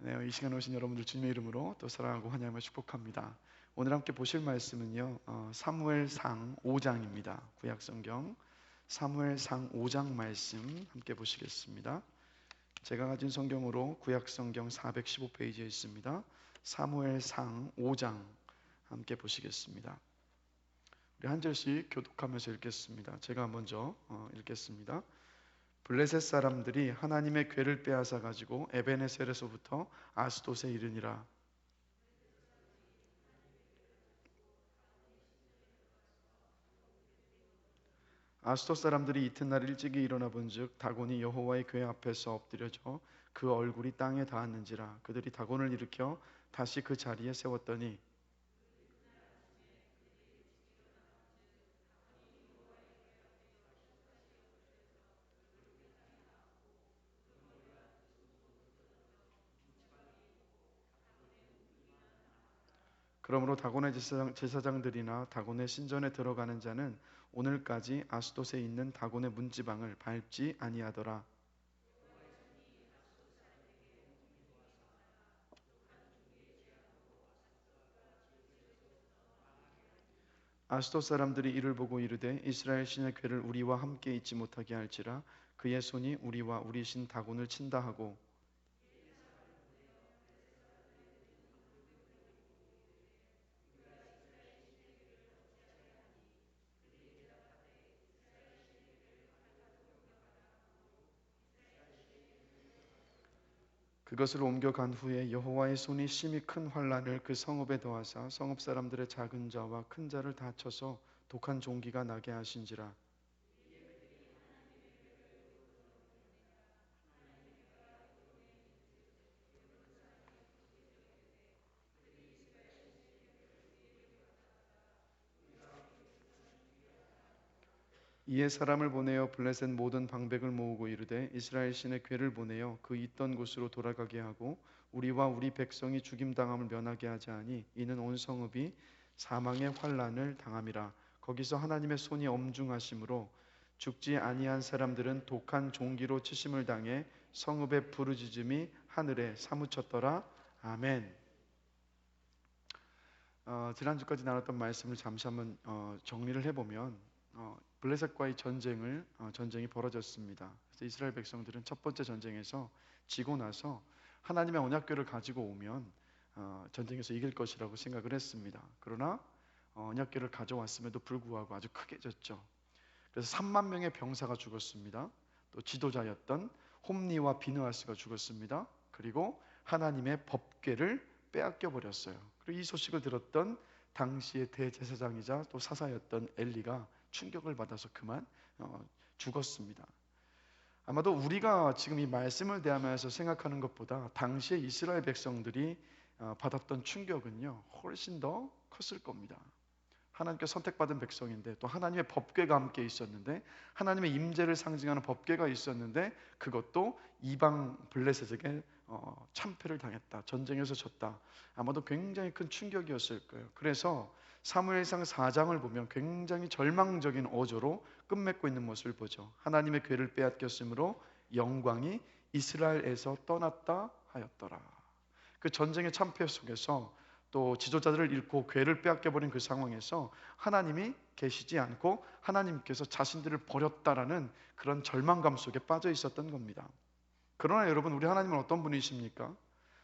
네, 이 시간 오신 여러분들 주님의 이름으로 또 사랑하고 환영하며 축복합니다. 오늘 함께 보실 말씀은요, 사무엘상 5장입니다. 구약성경 사무엘상 5장 말씀 함께 보시겠습니다. 제가 가진 성경으로 구약성경 415페이지에 있습니다. 사무엘상 5장 함께 보시겠습니다. 우리 한 절씩 교독하면서 읽겠습니다. 제가 먼저 읽겠습니다. 블레셋 사람들이 하나님의 궤를 빼앗아 가지고 에베네셀에서부터 아스돗에 이르니라. 아스돗 사람들이 이튿날 일찍이 일어나 본즉 다곤이 여호와의 궤 앞에서 엎드려져 그 얼굴이 땅에 닿았는지라. 그들이 다곤을 일으켜 다시 그 자리에 세웠더니 그러므로 다곤의 제사장들이나 다곤의 신전에 들어가는 자는 오늘까지 아스돗에 있는 다곤의 문지방을 밟지 아니하더라. 아스돗 사람들이 이를 보고 이르되 이스라엘 신의 궤를 우리와 함께 있지 못하게 할지라. 그의 손이 우리와 우리 신 다곤을 친다 하고 그것을 옮겨간 후에 여호와의 손이 심히 큰 환란을 그 성읍에 더하사 성읍 사람들의 작은 자와 큰 자를 다 쳐서 독한 종기가 나게 하신지라. 이에 사람을 보내어 블레셋 모든 방백을 모으고 이르되 이스라엘 신의 궤를 보내어 그 있던 곳으로 돌아가게 하고 우리와 우리 백성이 죽임당함을 면하게 하지 아니 이는 온 성읍이 사망의 환란을 당함이라. 거기서 하나님의 손이 엄중하심으로 죽지 아니한 사람들은 독한 종기로 치심을 당해 성읍의 부르짖음이 하늘에 사무쳤더라. 아멘. 지난주까지 나눴던 말씀을 잠시 한번 정리를 해보면 블레셋과의 전쟁이 벌어졌습니다. 그래서 이스라엘 백성들은 첫 번째 전쟁에서 지고 나서 하나님의 언약궤를 가지고 오면 전쟁에서 이길 것이라고 생각을 했습니다. 그러나 언약궤를 가져왔음에도 불구하고 아주 크게 졌죠. 그래서 3만 명의 병사가 죽었습니다. 또 지도자였던 홈니와 비느하스가 죽었습니다. 그리고 하나님의 법궤를 빼앗겨 버렸어요. 그리고 이 소식을 들었던 당시의 대제사장이자 또 사사였던 엘리가 충격을 받아서 그만 죽었습니다. 아마도 우리가 지금 이 말씀을 대하면서 생각하는 것보다 당시의 이스라엘 백성들이 받았던 충격은요 훨씬 더 컸을 겁니다. 하나님께 선택받은 백성인데 또 하나님의 법궤가 함께 있었는데 하나님의 임재를 상징하는 법궤가 있었는데 그것도 이방 블레셋에게 참패를 당했다. 전쟁에서 졌다. 아마도 굉장히 큰 충격이었을 거예요. 그래서 사무엘상 4장을 보면 굉장히 절망적인 어조로 끝맺고 있는 모습을 보죠. 하나님의 궤를 빼앗겼으므로 영광이 이스라엘에서 떠났다 하였더라. 그 전쟁의 참패 속에서 또 지도자들을 잃고 궤를 빼앗겨버린 그 상황에서 하나님이 계시지 않고 하나님께서 자신들을 버렸다라는 그런 절망감 속에 빠져 있었던 겁니다. 그러나 여러분, 우리 하나님은 어떤 분이십니까?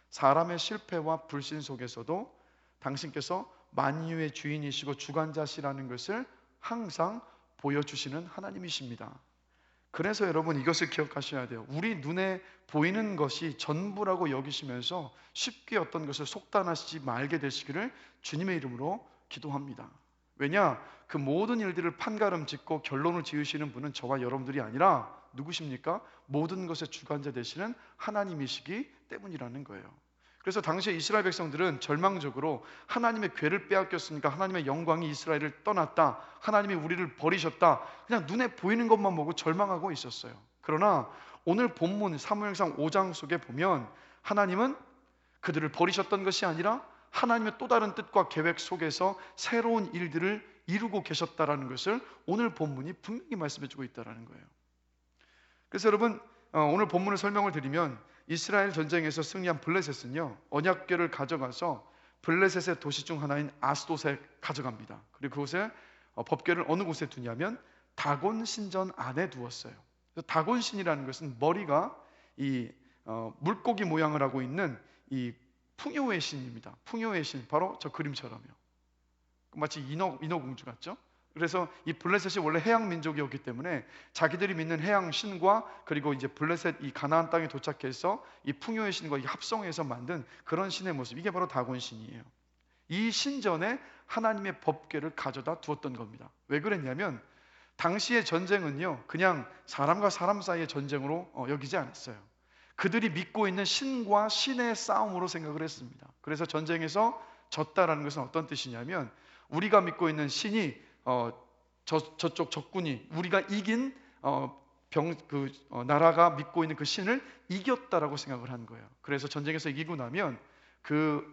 사람의 실패와 불신 속에서도 당신께서 만유의 주인이시고 주관자시라는 것을 항상 보여주시는 하나님이십니다. 그래서 여러분 이것을 기억하셔야 돼요. 우리 눈에 보이는 것이 전부라고 여기시면서 쉽게 어떤 것을 속단하시지 말게 되시기를 주님의 이름으로 기도합니다. 왜냐? 그 모든 일들을 판가름 짓고 결론을 지으시는 분은 저와 여러분들이 아니라 누구십니까? 모든 것의 주관자 되시는 하나님이시기 때문이라는 거예요. 그래서 당시에 이스라엘 백성들은 절망적으로 하나님의 궤를 빼앗겼으니까 하나님의 영광이 이스라엘을 떠났다, 하나님이 우리를 버리셨다, 그냥 눈에 보이는 것만 보고 절망하고 있었어요. 그러나 오늘 본문 사무엘상 5장 속에 보면 하나님은 그들을 버리셨던 것이 아니라 하나님의 또 다른 뜻과 계획 속에서 새로운 일들을 이루고 계셨다라는 것을 오늘 본문이 분명히 말씀해 주고 있다는 거예요. 그래서 여러분, 오늘 본문을 설명을 드리면 이스라엘 전쟁에서 승리한 블레셋은요, 언약궤를 가져가서 블레셋의 도시 중 하나인 아스돗에 가져갑니다. 그리고 그곳에 법궤를 어느 곳에 두냐면 다곤 신전 안에 두었어요. 다곤 신이라는 것은 머리가 이 물고기 모양을 하고 있는 이 풍요의 신입니다. 풍요의 신, 바로 저 그림처럼요. 마치 인어공주 같죠? 그래서 이 블레셋이 원래 해양 민족이었기 때문에 자기들이 믿는 해양 신과 그리고 이제 블레셋 이 가나안 땅에 도착해서 이 풍요의 신과 합성해서 만든 그런 신의 모습, 이게 바로 다곤 신이에요. 이 신전에 하나님의 법궤를 가져다 두었던 겁니다. 왜 그랬냐면 당시의 전쟁은요, 그냥 사람과 사람 사이의 전쟁으로 여기지 않았어요. 그들이 믿고 있는 신과 신의 싸움으로 생각을 했습니다. 그래서 전쟁에서 졌다라는 것은 어떤 뜻이냐면 우리가 믿고 있는 신이 저쪽 적군이 우리가 이긴 나라가 믿고 있는 그 신을 이겼다라고 생각을 한 거예요. 그래서 전쟁에서 이기고 나면 그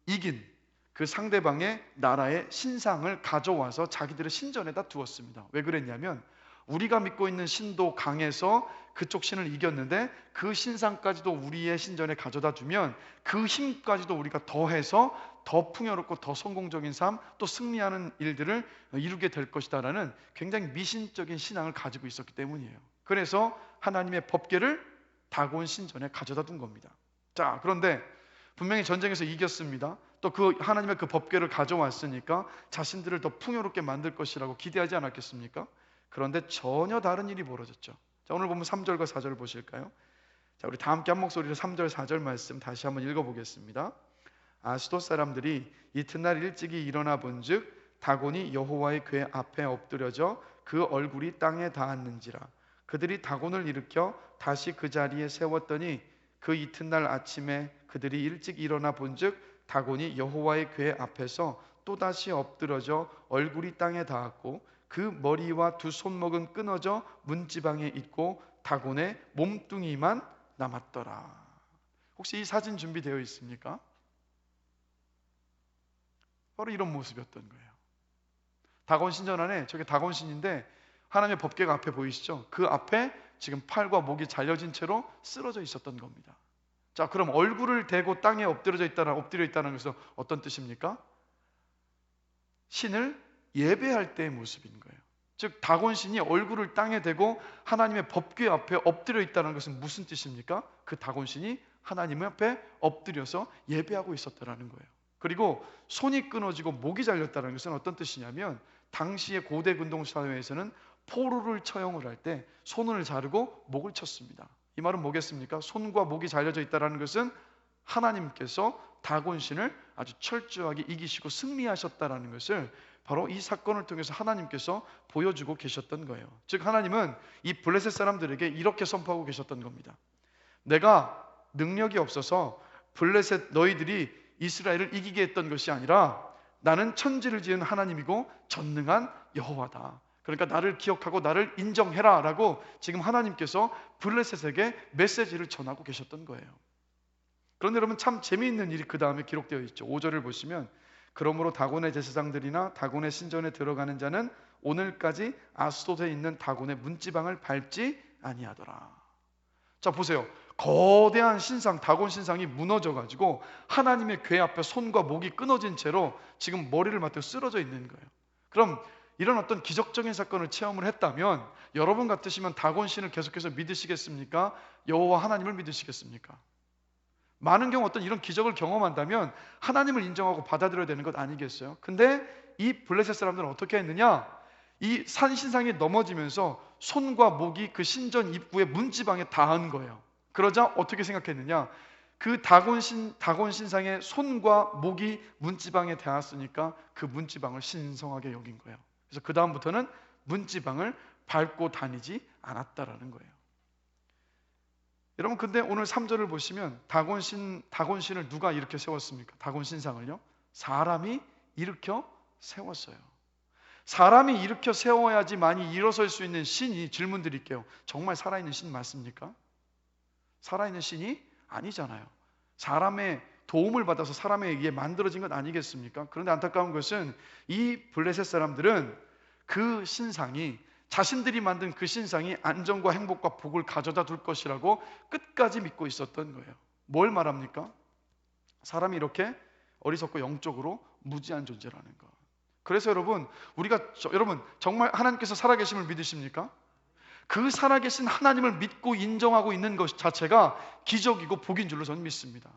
이긴 그 상대방의 나라의 신상을 가져와서 자기들의 신전에다 두었습니다. 왜 그랬냐면 우리가 믿고 있는 신도 강해서 그쪽 신을 이겼는데 그 신상까지도 우리의 신전에 가져다 주면 그 힘까지도 우리가 더해서 더 풍요롭고 더 성공적인 삶, 또 승리하는 일들을 이루게 될 것이다라는 굉장히 미신적인 신앙을 가지고 있었기 때문이에요. 그래서 하나님의 법궤를 다곤 신전에 가져다 둔 겁니다. 자, 그런데 분명히 전쟁에서 이겼습니다. 또 그 하나님의 그 법궤를 가져왔으니까 자신들을 더 풍요롭게 만들 것이라고 기대하지 않았겠습니까? 그런데 전혀 다른 일이 벌어졌죠. 자, 오늘 보면 3절과 4절을 보실까요? 자, 우리 다 함께 한 목소리로 3절, 4절 말씀 다시 한번 읽어보겠습니다. 아스돗 사람들이 이튿날 일찍이 일어나 본즉 다곤이 여호와의 궤 앞에 엎드려져 그 얼굴이 땅에 닿았는지라. 그들이 다곤을 일으켜 다시 그 자리에 세웠더니 그 이튿날 아침에 그들이 일찍 일어나 본즉 다곤이 여호와의 궤 앞에서 또다시 엎드러져 얼굴이 땅에 닿았고 그 머리와 두 손목은 끊어져 문지방에 있고 다곤의 몸뚱이만 남았더라. 혹시 이 사진 준비되어 있습니까? 바로 이런 모습이었던 거예요. 다곤 신전 안에, 저게 다곤 신인데 하나님의 법궤가 앞에 보이시죠? 그 앞에 지금 팔과 목이 잘려진 채로 쓰러져 있었던 겁니다. 자, 그럼 얼굴을 대고 땅에 엎드려 있다는 것은 어떤 뜻입니까? 신을 예배할 때의 모습인 거예요. 즉 다곤 신이 얼굴을 땅에 대고 하나님의 법궤 앞에 엎드려 있다는 것은 무슨 뜻입니까? 그 다곤 신이 하나님 앞에 엎드려서 예배하고 있었다는 거예요. 그리고 손이 끊어지고 목이 잘렸다는 것은 어떤 뜻이냐면 당시의 고대 근동 사회에서는 포로를 처형을 할 때 손을 자르고 목을 쳤습니다. 이 말은 뭐겠습니까? 손과 목이 잘려져 있다는 것은 하나님께서 다곤 신을 아주 철저하게 이기시고 승리하셨다는 것을 바로 이 사건을 통해서 하나님께서 보여주고 계셨던 거예요. 즉 하나님은 이 블레셋 사람들에게 이렇게 선포하고 계셨던 겁니다. 내가 능력이 없어서 블레셋 너희들이 이스라엘을 이기게 했던 것이 아니라 나는 천지를 지은 하나님이고 전능한 여호와다. 그러니까 나를 기억하고 나를 인정해라 라고 지금 하나님께서 블레셋에게 메시지를 전하고 계셨던 거예요. 그런데 여러분 참 재미있는 일이 그 다음에 기록되어 있죠. 5절을 보시면 그러므로 다곤의 제사장들이나 다곤의 신전에 들어가는 자는 오늘까지 아스돗에 있는 다곤의 문지방을 밟지 아니하더라. 자 보세요. 거대한 신상, 다곤 신상이 무너져가지고 하나님의 궤 앞에 손과 목이 끊어진 채로 지금 머리를 맞대고 쓰러져 있는 거예요. 그럼 이런 어떤 기적적인 사건을 체험을 했다면 여러분 같으시면 다곤 신을 계속해서 믿으시겠습니까? 여호와 하나님을 믿으시겠습니까? 많은 경우 어떤 이런 기적을 경험한다면 하나님을 인정하고 받아들여야 되는 것 아니겠어요? 근데 이 블레셋 사람들은 어떻게 했느냐? 이 산 신상이 넘어지면서 손과 목이 그 신전 입구의 문지방에 닿은 거예요. 그러자 어떻게 생각했느냐? 그 다곤 신상의 손과 목이 문지방에 닿았으니까 그 문지방을 신성하게 여긴 거예요. 그래서 그 다음부터는 문지방을 밟고 다니지 않았다라는 거예요. 여러분 근데 오늘 3절을 보시면 다곤 신을 누가 이렇게 세웠습니까? 다곤 신상을요? 사람이 일으켜 세웠어요. 사람이 일으켜 세워야지만이 일어설 수 있는 신이, 질문 드릴게요. 정말 살아있는 신 맞습니까? 살아있는 신이 아니잖아요. 사람의 도움을 받아서 사람에 의해 만들어진 것 아니겠습니까? 그런데 안타까운 것은 이 블레셋 사람들은 그 신상이 자신들이 만든 그 신상이 안정과 행복과 복을 가져다 둘 것이라고 끝까지 믿고 있었던 거예요. 뭘 말합니까? 사람이 이렇게 어리석고 영적으로 무지한 존재라는 것. 그래서 여러분, 여러분 정말 하나님께서 살아계심을 믿으십니까? 그 살아계신 하나님을 믿고 인정하고 있는 것 자체가 기적이고 복인 줄로 저는 믿습니다.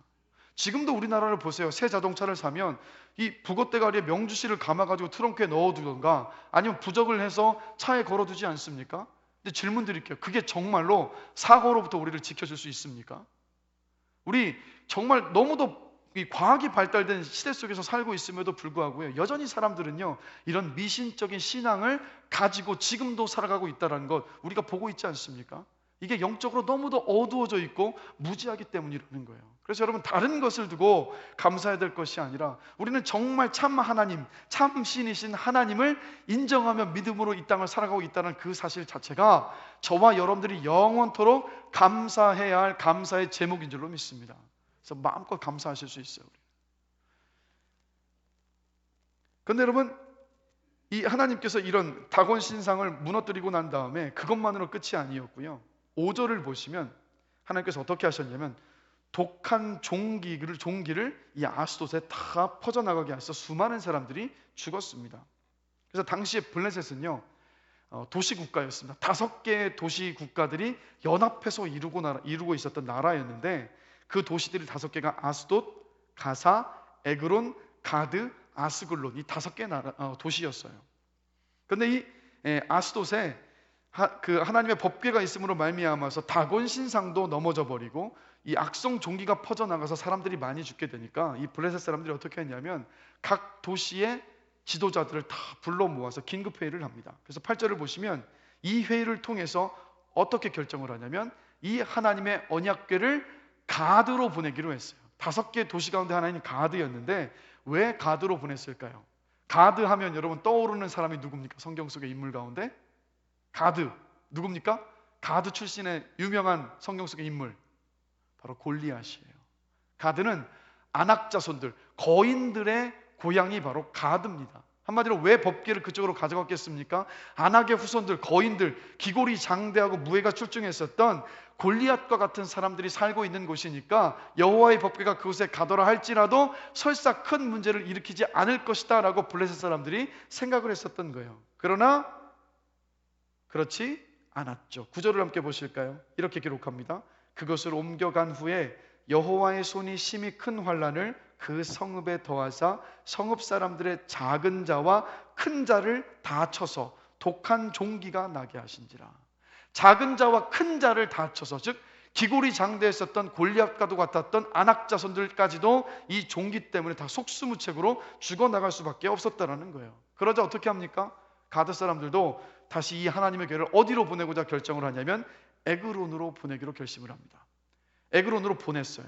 지금도 우리나라를 보세요. 새 자동차를 사면 이 부것대가리에 명주실을 감아가지고 트렁크에 넣어두던가 아니면 부적을 해서 차에 걸어두지 않습니까? 근데 질문 드릴게요. 그게 정말로 사고로부터 우리를 지켜줄 수 있습니까? 우리 정말 너무도 이 과학이 발달된 시대 속에서 살고 있음에도 불구하고요, 여전히 사람들은요 이런 미신적인 신앙을 가지고 지금도 살아가고 있다는 것 우리가 보고 있지 않습니까? 이게 영적으로 너무도 어두워져 있고 무지하기 때문이라는 거예요. 그래서 여러분, 다른 것을 두고 감사해야 될 것이 아니라 우리는 정말 참 하나님, 참 신이신 하나님을 인정하며 믿음으로 이 땅을 살아가고 있다는 그 사실 자체가 저와 여러분들이 영원토록 감사해야 할 감사의 제목인 줄로 믿습니다. 그래서 마음껏 감사하실 수 있어요. 그런데 여러분, 이 하나님께서 이런 다곤 신상을 무너뜨리고 난 다음에 그것만으로 끝이 아니었고요. 5절을 보시면 하나님께서 어떻게 하셨냐면 독한 종기를 이 아스돗에 다 퍼져나가게 하셔서 수많은 사람들이 죽었습니다. 그래서 당시에 블레셋은요 도시국가였습니다. 5개의 도시국가들이 연합해서 이루고 있었던 나라였는데 그 도시들이 5개가 아스돗, 가사, 에그론, 가드, 아스글론, 이 5개의 도시였어요. 그런데 이 아스돗에 그 하나님의 법궤가 있음으로 말미암아서 다곤 신상도 넘어져 버리고 이 악성 종기가 퍼져나가서 사람들이 많이 죽게 되니까 이 블레셋 사람들이 어떻게 했냐면 각 도시의 지도자들을 다 불러 모아서 긴급 회의를 합니다. 그래서 8절을 보시면 이 회의를 통해서 어떻게 결정을 하냐면 이 하나님의 언약궤를 가드로 보내기로 했어요. 5개 도시 가운데 하나는 가드였는데 왜 가드로 보냈을까요? 가드 하면 여러분 떠오르는 사람이 누굽니까? 성경 속의 인물 가운데 가드 누굽니까? 가드 출신의 유명한 성경 속의 인물 바로 골리앗이에요. 가드는 아낙 자손들, 거인들의 고향이 바로 가드입니다. 한마디로 왜 법궤를 그쪽으로 가져갔겠습니까? 아낙의 후손들, 거인들, 기골이 장대하고 무예가 출중했었던 골리앗과 같은 사람들이 살고 있는 곳이니까 여호와의 법궤가 그곳에 가더라 할지라도 설사 큰 문제를 일으키지 않을 것이다 라고 블레셋 사람들이 생각을 했었던 거예요. 그러나 그렇지 않았죠. 9절을 함께 보실까요? 이렇게 기록합니다. 그것을 옮겨간 후에 여호와의 손이 심히 큰 환난을 그 성읍에 더하사 성읍 사람들의 작은 자와 큰 자를 다 쳐서 독한 종기가 나게 하신지라. 작은 자와 큰 자를 다 쳐서, 즉 기골이 장대했었던 골리앗과도 같았던 아낙 자손들까지도 이 종기 때문에 다 속수무책으로 죽어나갈 수밖에 없었다는 거예요. 그러자 어떻게 합니까? 가드 사람들도 다시 이 하나님의 교회를 어디로 보내고자 결정을 하냐면 에그론으로 보내기로 결심을 합니다. 에그론으로 보냈어요.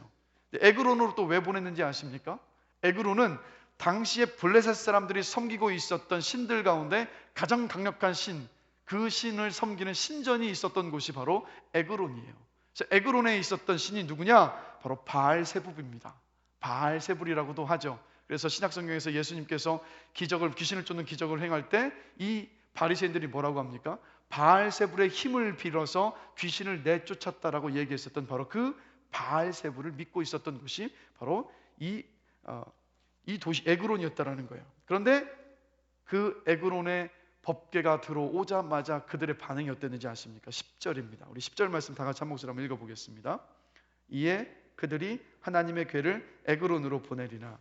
에그론으로 또 왜 보냈는지 아십니까? 에그론은 당시에 블레셋 사람들이 섬기고 있었던 신들 가운데 가장 강력한 신, 그 신을 섬기는 신전이 있었던 곳이 바로 에그론이에요. 그래서 에그론에 있었던 신이 누구냐? 바로 바알세불입니다. 바알세불이라고도 하죠. 그래서 신약성경에서 예수님께서 귀신을 쫓는 기적을 행할 때 이 바리새인들이 뭐라고 합니까? 바알세불의 힘을 빌어서 귀신을 내쫓았다라고 얘기했었던 바로 그 바알세불을 믿고 있었던 곳이 바로 이 도시 에그론이었다라는 거예요. 그런데 그 에그론의 법궤가 들어오자마자 그들의 반응이 어땠는지 아십니까? 10절입니다. 우리 10절 말씀 다 같이 한 목소리로 한번 읽어보겠습니다. 이에 그들이 하나님의 궤를 에그론으로 보내리나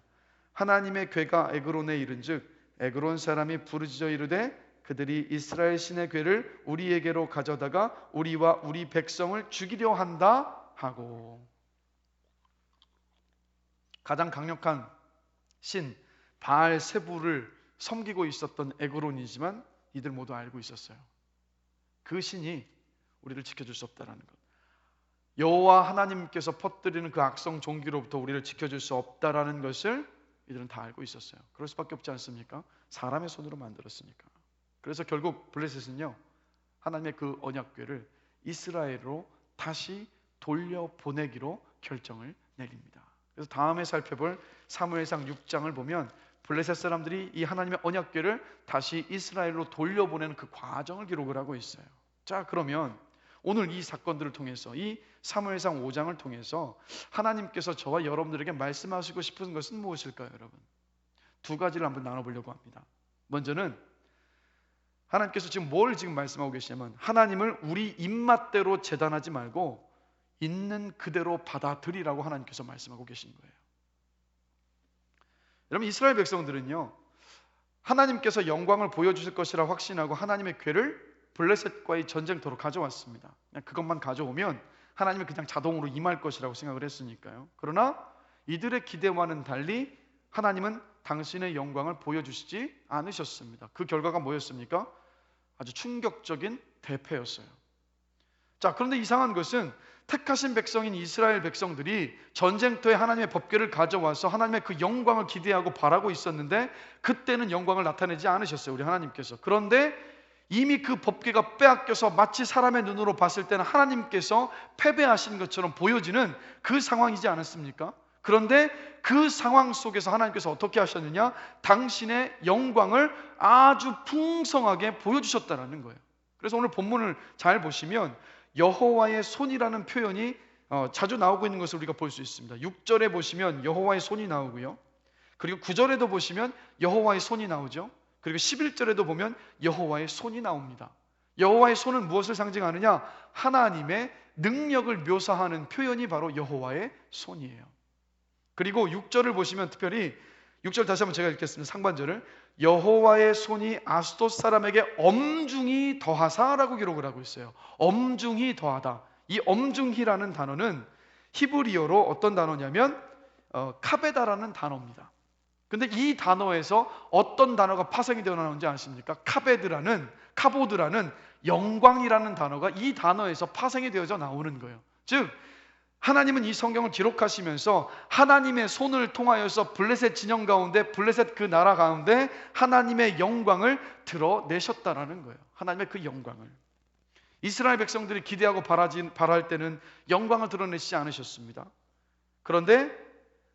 하나님의 궤가 에그론에 이른즉 에그론 사람이 부르짖어 이르되 그들이 이스라엘 신의 궤를 우리에게로 가져다가 우리와 우리 백성을 죽이려 한다 하고. 가장 강력한 신 바알세불을 섬기고 있었던 에그론이지만 이들 모두 알고 있었어요. 그 신이 우리를 지켜줄 수 없다는 것. 여호와 하나님께서 퍼뜨리는 그 악성 종기로부터 우리를 지켜줄 수 없다라는 것을 이들은 다 알고 있었어요. 그럴 수밖에 없지 않습니까? 사람의 손으로 만들었으니까. 그래서 결국 블레셋은요 하나님의 그 언약궤를 이스라엘로 다시 돌려보내기로 결정을 내립니다. 그래서 다음에 살펴볼 사무엘상 6장을 보면 블레셋 사람들이 이 하나님의 언약궤를 다시 이스라엘로 돌려보내는 그 과정을 기록을 하고 있어요. 자, 그러면 오늘 이 사건들을 통해서, 이 사무엘상 5장을 통해서 하나님께서 저와 여러분들에게 말씀하시고 싶은 것은 무엇일까요, 여러분? 두 가지를 한번 나눠보려고 합니다. 먼저는 하나님께서 지금 뭘 지금 말씀하고 계시냐면, 하나님을 우리 입맛대로 재단하지 말고 있는 그대로 받아들이라고 하나님께서 말씀하고 계신 거예요. 여러분, 이스라엘 백성들은요, 하나님께서 영광을 보여주실 것이라 확신하고 하나님의 궤를 블레셋과의 전쟁터로 가져왔습니다. 그냥 그것만 가져오면 하나님이 그냥 자동으로 임할 것이라고 생각을 했으니까요. 그러나 이들의 기대와는 달리 하나님은 당신의 영광을 보여주시지 않으셨습니다. 그 결과가 뭐였습니까? 아주 충격적인 대패였어요. 자, 그런데 이상한 것은 택하신 백성인 이스라엘 백성들이 전쟁터에 하나님의 법궤를 가져와서 하나님의 그 영광을 기대하고 바라고 있었는데, 그때는 영광을 나타내지 않으셨어요, 우리 하나님께서. 그런데 이미 그 법궤가 빼앗겨서 마치 사람의 눈으로 봤을 때는 하나님께서 패배하신 것처럼 보여지는 그 상황이지 않았습니까? 그런데 그 상황 속에서 하나님께서 어떻게 하셨느냐? 당신의 영광을 아주 풍성하게 보여주셨다는 거예요. 그래서 오늘 본문을 잘 보시면 여호와의 손이라는 표현이 자주 나오고 있는 것을 우리가 볼 수 있습니다. 6절에 보시면 여호와의 손이 나오고요, 그리고 9절에도 보시면 여호와의 손이 나오죠. 그리고 11절에도 보면 여호와의 손이 나옵니다. 여호와의 손은 무엇을 상징하느냐? 하나님의 능력을 묘사하는 표현이 바로 여호와의 손이에요. 그리고 6절을 보시면 특별히 6절 다시 한번 제가 읽겠습니다. 상반절을 여호와의 손이 아스돗 사람에게 엄중히 더하사라고 기록을 하고 있어요. 엄중히 더하다. 이 엄중히라는 단어는 히브리어로 어떤 단어냐면 카베다라는 단어입니다. 근데 이 단어에서 어떤 단어가 파생이 되어 나오는지 아십니까? 카보드라는 영광이라는 단어가 이 단어에서 파생이 되어져 나오는 거예요. 즉 하나님은 이 성경을 기록하시면서 하나님의 손을 통하여서 블레셋 진영 가운데, 블레셋 그 나라 가운데 하나님의 영광을 드러내셨다라는 거예요. 하나님의 그 영광을. 이스라엘 백성들이 기대하고 바랄 때는 영광을 드러내시지 않으셨습니다. 그런데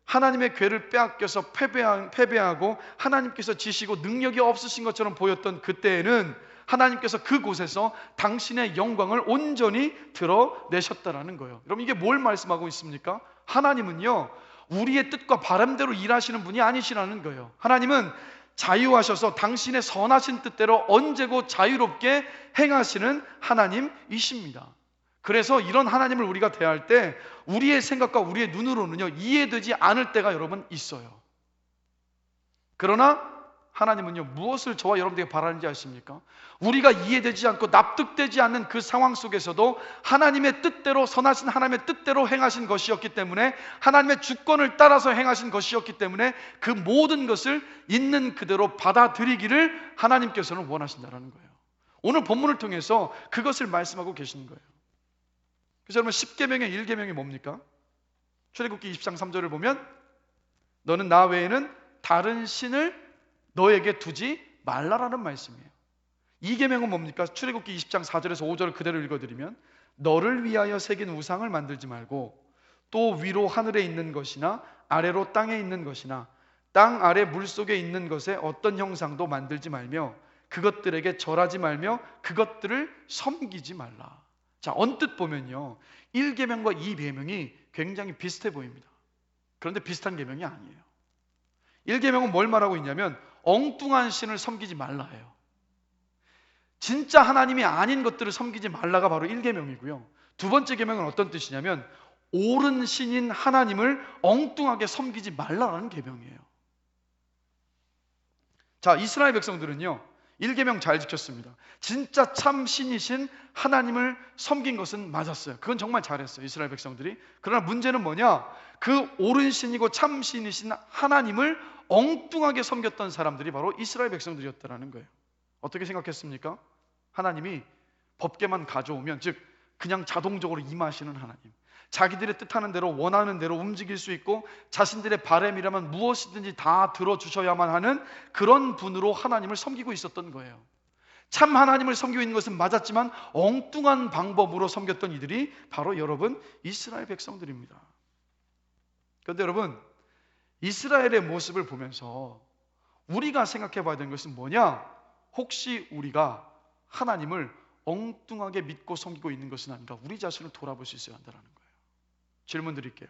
하나님의 궤를 빼앗겨서 패배하고 하나님께서 지시고 능력이 없으신 것처럼 보였던 그때에는 하나님께서 그곳에서 당신의 영광을 온전히 드러내셨다라는 거예요. 여러분, 이게 뭘 말씀하고 있습니까? 하나님은요, 우리의 뜻과 바람대로 일하시는 분이 아니시라는 거예요. 하나님은 자유하셔서 당신의 선하신 뜻대로 언제고 자유롭게 행하시는 하나님이십니다. 그래서 이런 하나님을 우리가 대할 때 우리의 생각과 우리의 눈으로는요, 이해되지 않을 때가 여러분 있어요. 그러나 하나님은요, 무엇을 저와 여러분들에게 바라는지 아십니까? 우리가 이해되지 않고 납득되지 않는 그 상황 속에서도 하나님의 뜻대로, 선하신 하나님의 뜻대로 행하신 것이었기 때문에, 하나님의 주권을 따라서 행하신 것이었기 때문에 그 모든 것을 있는 그대로 받아들이기를 하나님께서는 원하신다는 거예요. 오늘 본문을 통해서 그것을 말씀하고 계시는 거예요. 그래서 여러분, 10계명의 1계명이 뭡니까? 출애굽기 20장 3절을 보면 너는 나 외에는 다른 신을 너에게 두지 말라라는 말씀이에요. 2계명은 뭡니까? 출애굽기 20장 4절에서 5절을 그대로 읽어드리면 너를 위하여 새긴 우상을 만들지 말고 또 위로 하늘에 있는 것이나 아래로 땅에 있는 것이나 땅 아래 물속에 있는 것에 어떤 형상도 만들지 말며 그것들에게 절하지 말며 그것들을 섬기지 말라. 자, 언뜻 보면요, 1계명과 2계명이 굉장히 비슷해 보입니다. 그런데 비슷한 계명이 아니에요. 1계명은 뭘 말하고 있냐면 엉뚱한 신을 섬기지 말라 해요. 진짜 하나님이 아닌 것들을 섬기지 말라가 바로 1계명이고요. 두 번째 계명은 어떤 뜻이냐면 옳은 신인 하나님을 엉뚱하게 섬기지 말라라는 계명이에요. 자, 이스라엘 백성들은요, 1계명 잘 지켰습니다. 진짜 참 신이신 하나님을 섬긴 것은 맞았어요. 그건 정말 잘했어요, 이스라엘 백성들이. 그러나 문제는 뭐냐? 그 옳은 신이고 참 신이신 하나님을 엉뚱하게 섬겼던 사람들이 바로 이스라엘 백성들이었다는 거예요. 어떻게 생각했습니까? 하나님이 법궤만 가져오면, 즉 그냥 자동적으로 임하시는 하나님, 자기들의 뜻하는 대로 원하는 대로 움직일 수 있고 자신들의 바람이라면 무엇이든지 다 들어주셔야만 하는 그런 분으로 하나님을 섬기고 있었던 거예요. 참 하나님을 섬기고 있는 것은 맞았지만 엉뚱한 방법으로 섬겼던 이들이 바로 여러분 이스라엘 백성들입니다. 그런데 여러분, 이스라엘의 모습을 보면서 우리가 생각해 봐야 되는 것은 뭐냐? 혹시 우리가 하나님을 엉뚱하게 믿고 섬기고 있는 것은 아닌가? 우리 자신을 돌아볼 수 있어야 한다는 거예요. 질문 드릴게요.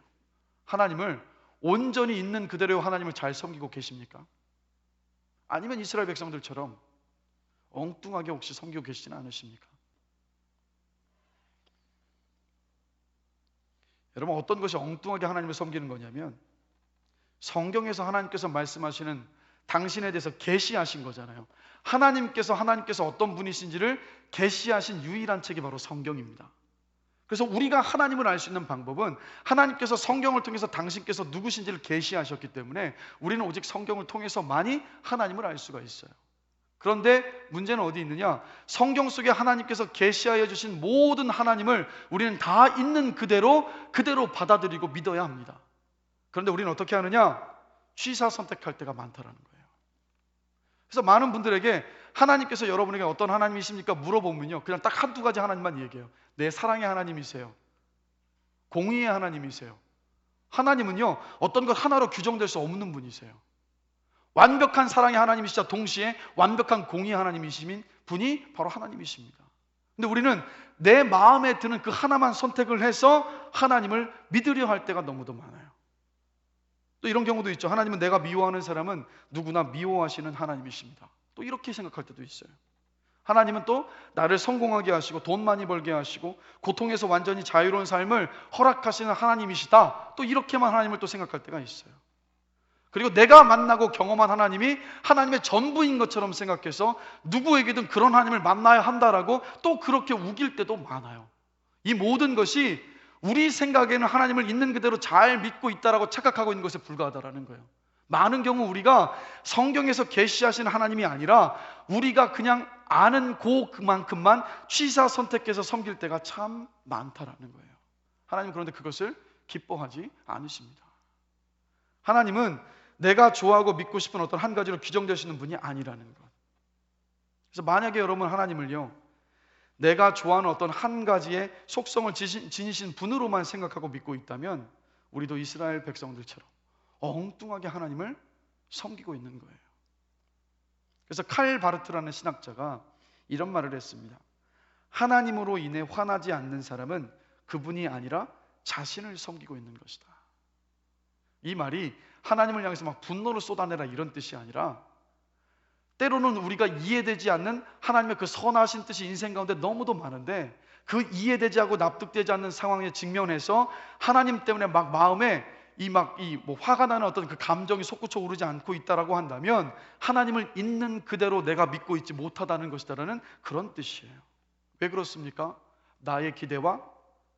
하나님을 온전히 있는 그대로 하나님을 잘 섬기고 계십니까? 아니면 이스라엘 백성들처럼 엉뚱하게 혹시 섬기고 계시지는 않으십니까? 여러분, 어떤 것이 엉뚱하게 하나님을 섬기는 거냐면 성경에서 하나님께서 말씀하시는 당신에 대해서 계시하신 거잖아요. 하나님께서 어떤 분이신지를 계시하신 유일한 책이 바로 성경입니다. 그래서 우리가 하나님을 알 수 있는 방법은 하나님께서 성경을 통해서 당신께서 누구신지를 계시하셨기 때문에 우리는 오직 성경을 통해서만이 하나님을 알 수가 있어요. 그런데 문제는 어디 있느냐? 성경 속에 하나님께서 계시하여 주신 모든 하나님을 우리는 다 있는 그대로 받아들이고 믿어야 합니다. 그런데 우리는 어떻게 하느냐? 취사 선택할 때가 많다라는 거예요. 그래서 많은 분들에게 하나님께서 여러분에게 어떤 하나님이십니까? 물어보면요, 그냥 딱 한두 가지 하나님만 얘기해요. 내 사랑의 하나님이세요. 공의의 하나님이세요. 하나님은요, 어떤 것 하나로 규정될 수 없는 분이세요. 완벽한 사랑의 하나님이시자 동시에 완벽한 공의의 하나님이신 분이 바로 하나님이십니다. 근데 우리는 내 마음에 드는 그 하나만 선택을 해서 하나님을 믿으려 할 때가 너무도 많아요. 또 이런 경우도 있죠. 하나님은 내가 미워하는 사람은 누구나 미워하시는 하나님이십니다. 또 이렇게 생각할 때도 있어요. 하나님은 또 나를 성공하게 하시고 돈 많이 벌게 하시고 고통에서 완전히 자유로운 삶을 허락하시는 하나님이시다. 또 이렇게만 하나님을 또 생각할 때가 있어요. 그리고 내가 만나고 경험한 하나님이 하나님의 전부인 것처럼 생각해서 누구에게든 그런 하나님을 만나야 한다라고 또 그렇게 우길 때도 많아요. 이 모든 것이 우리 생각에는 하나님을 있는 그대로 잘 믿고 있다라고 착각하고 있는 것에 불과하다라는 거예요. 많은 경우 우리가 성경에서 계시하신 하나님이 아니라 우리가 그냥 아는 그만큼만 취사 선택해서 섬길 때가 참 많다라는 거예요. 하나님은 그런데 그것을 기뻐하지 않으십니다. 하나님은 내가 좋아하고 믿고 싶은 어떤 한 가지로 규정되시는 분이 아니라는 것. 그래서 만약에 여러분 하나님을요, 내가 좋아하는 어떤 한 가지의 속성을 지니신 분으로만 생각하고 믿고 있다면 우리도 이스라엘 백성들처럼 엉뚱하게 하나님을 섬기고 있는 거예요. 그래서 칼 바르트라는 신학자가 이런 말을 했습니다. 하나님으로 인해 화나지 않는 사람은 그분이 아니라 자신을 섬기고 있는 것이다. 이 말이 하나님을 향해서 막 분노를 쏟아내라 이런 뜻이 아니라 때로는 우리가 이해되지 않는 하나님의 그 선하신 뜻이 인생 가운데 너무도 많은데 그 이해되지 않고 납득되지 않는 상황에 직면해서 하나님 때문에 막 마음에 화가 나는 어떤 그 감정이 솟구쳐 오르지 않고 있다라고 한다면 하나님을 있는 그대로 내가 믿고 있지 못하다는 것이다라는 그런 뜻이에요. 왜 그렇습니까? 나의 기대와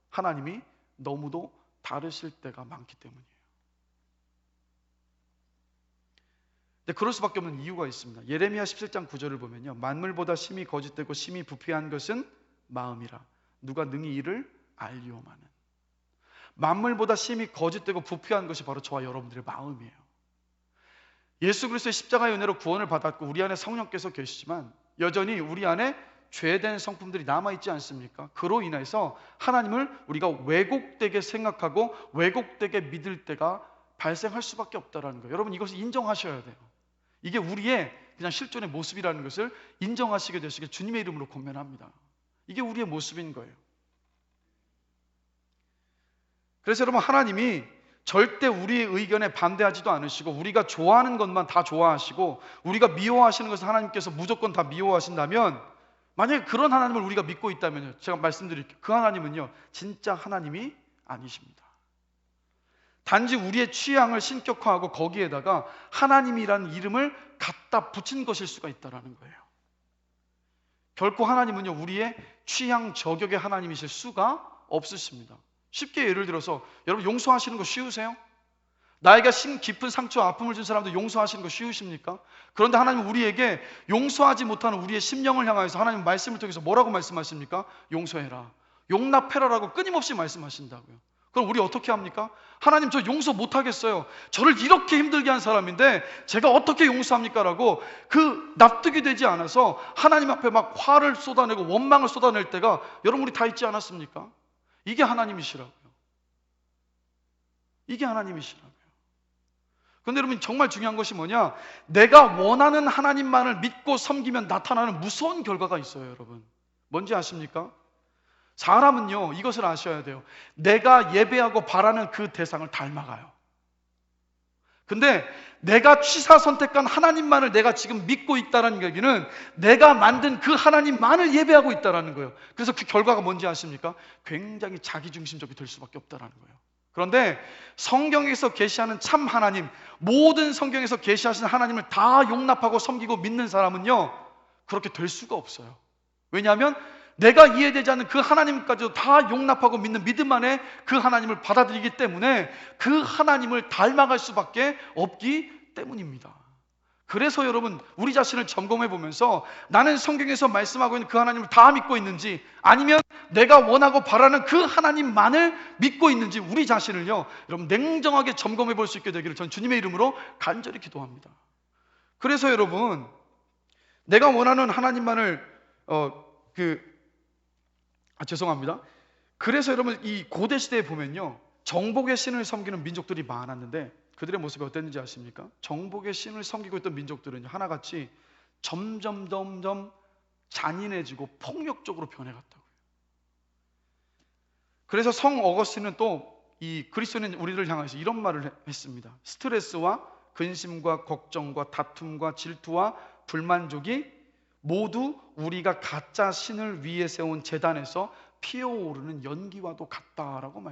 하나님이 너무도 다르실 때가 많기 때문이에요. 근데 그럴 수밖에 없는 이유가 있습니다. 예레미야 17장 9절을 보면요, 만물보다 심히 거짓되고 심히 부패한 것은 마음이라 누가 능히 이를 알리오마는. 만물보다 심히 거짓되고 부패한 것이 바로 저와 여러분들의 마음이에요. 예수 그리스도의 십자가의 은혜로 구원을 받았고 우리 안에 성령께서 계시지만 여전히 우리 안에 죄된 성품들이 남아있지 않습니까? 그로 인해서 하나님을 우리가 왜곡되게 생각하고 왜곡되게 믿을 때가 발생할 수밖에 없다는 거예요. 여러분, 이것을 인정하셔야 돼요. 이게 우리의 그냥 실존의 모습이라는 것을 인정하시게 되시길 주님의 이름으로 권면합니다. 이게 우리의 모습인 거예요. 그래서 여러분, 하나님이 절대 우리의 의견에 반대하지도 않으시고 우리가 좋아하는 것만 다 좋아하시고 우리가 미워하시는 것을 하나님께서 무조건 다 미워하신다면, 만약에 그런 하나님을 우리가 믿고 있다면요, 제가 말씀드릴게요. 그 하나님은요 진짜 하나님이 아니십니다. 단지 우리의 취향을 신격화하고 거기에다가 하나님이라는 이름을 갖다 붙인 것일 수가 있다는 거예요. 결코 하나님은요 우리의 취향 저격의 하나님이실 수가 없으십니다. 쉽게 예를 들어서 여러분, 용서하시는 거 쉬우세요? 나에게 심 깊은 상처와 아픔을 준 사람도 용서하시는 거 쉬우십니까? 그런데 하나님은 우리에게 용서하지 못하는 우리의 심령을 향하여서 하나님 말씀을 통해서 뭐라고 말씀하십니까? 용서해라, 용납해라라고 끊임없이 말씀하신다고요. 그럼 우리 어떻게 합니까? 하나님, 저 용서 못하겠어요. 저를 이렇게 힘들게 한 사람인데 제가 어떻게 용서합니까? 라고 그 납득이 되지 않아서 하나님 앞에 막 화를 쏟아내고 원망을 쏟아낼 때가 여러분 우리 다 있지 않았습니까? 이게 하나님이시라고요. 이게 하나님이시라고요. 그런데 여러분 정말 중요한 것이 뭐냐? 내가 원하는 하나님만을 믿고 섬기면 나타나는 무서운 결과가 있어요, 여러분. 뭔지 아십니까? 사람은요, 이것을 아셔야 돼요. 내가 예배하고 바라는 그 대상을 닮아가요. 근데 내가 취사 선택한 하나님만을 내가 지금 믿고 있다는 얘기는 내가 만든 그 하나님만을 예배하고 있다는 거예요. 그래서 그 결과가 뭔지 아십니까? 굉장히 자기중심적이 될 수밖에 없다는 거예요. 그런데 성경에서 계시하는 참 하나님, 모든 성경에서 계시하신 하나님을 다 용납하고 섬기고 믿는 사람은요, 그렇게 될 수가 없어요. 왜냐하면 내가 이해되지 않는 그 하나님까지도 다 용납하고 믿는 믿음 안에 그 하나님을 받아들이기 때문에 그 하나님을 닮아갈 수밖에 없기 때문입니다. 그래서 여러분, 우리 자신을 점검해 보면서 나는 성경에서 말씀하고 있는 그 하나님을 다 믿고 있는지, 아니면 내가 원하고 바라는 그 하나님만을 믿고 있는지, 우리 자신을요, 여러분 냉정하게 점검해 볼 수 있게 되기를 전 주님의 이름으로 간절히 기도합니다. 그래서 여러분, 내가 원하는 하나님만을 죄송합니다. 그래서 여러분, 이 고대 시대에 보면요, 정복의 신을 섬기는 민족들이 많았는데 그들의 모습이 어땠는지 아십니까? 정복의 신을 섬기고 있던 민족들은 하나같이 점점 잔인해지고 폭력적으로 변해갔다고요. 그래서 성 어거스틴은 또 이 그리스도인 우리를 향해서 이런 말을 했습니다. 스트레스와 근심과 걱정과 다툼과 질투와 불만족이 모두 우리가 가짜 신을 위에 세운 제단에서 피어오르는 연기와도 같다라고